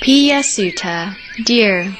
Piya Sutta, dear.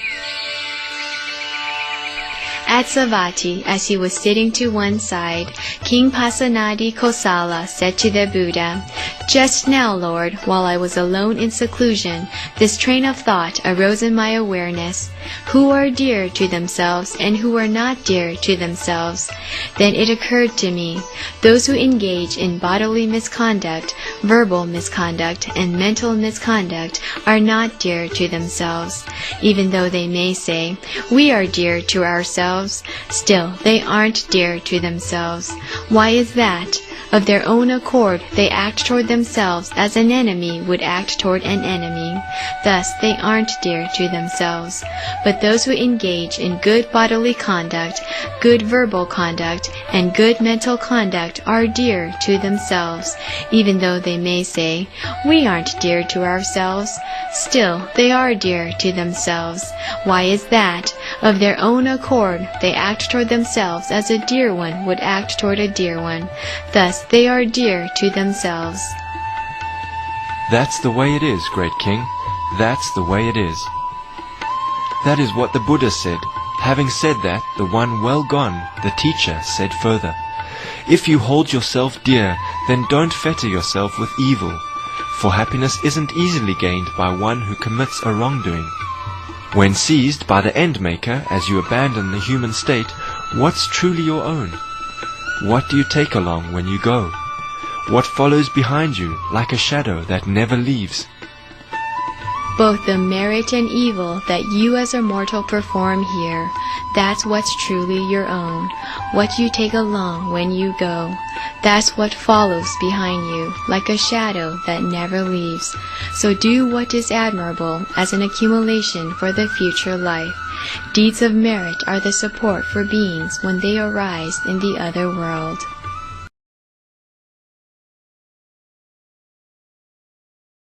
At Savatthi, as he was sitting to one side, King Pasenadi Kosala said to the Buddha, "Just now, Lord, while I was alone in seclusion, this train of thought arose in my awareness. Who are dear to themselves and who are not dear to themselves? Then it occurred to me, those who engage in bodily misconduct, verbal misconduct, and mental misconduct are not dear to themselves. Even though they may say, 'We are dear to ourselves,' still they aren't dear to themselves. Why is that? Of their own accord they act toward themselves as an enemy would act toward an enemy. Thus they aren't dear to themselves. But those who engage in good bodily conduct, good verbal conduct, and good mental conduct are dear to themselves. Even though they may say, 'We aren't dear to ourselves,' still they are dear to themselves. Why is that? Of their own accord they act toward themselves as a dear one would act toward a dear one. Thus they are dear to themselves." That's the way it is, great king. That's the way it is. That is what the Buddha said. Having said that, the one well gone, the teacher, said further, "If you hold yourself dear, then don't fetter yourself with evil, for happiness isn't easily gained by one who commits a wrongdoing. When seized by the end-maker as you abandon the human state, what's truly your own? What do you take along when you go? What follows behind you like a shadow that never leaves?" Both the merit and evil that you as a mortal perform here, that's what's truly your own. What you take along when you go, that's what follows behind you, like a shadow that never leaves. So do what is admirable as an accumulation for the future life. Deeds of merit are the support for beings when they arise in the other world.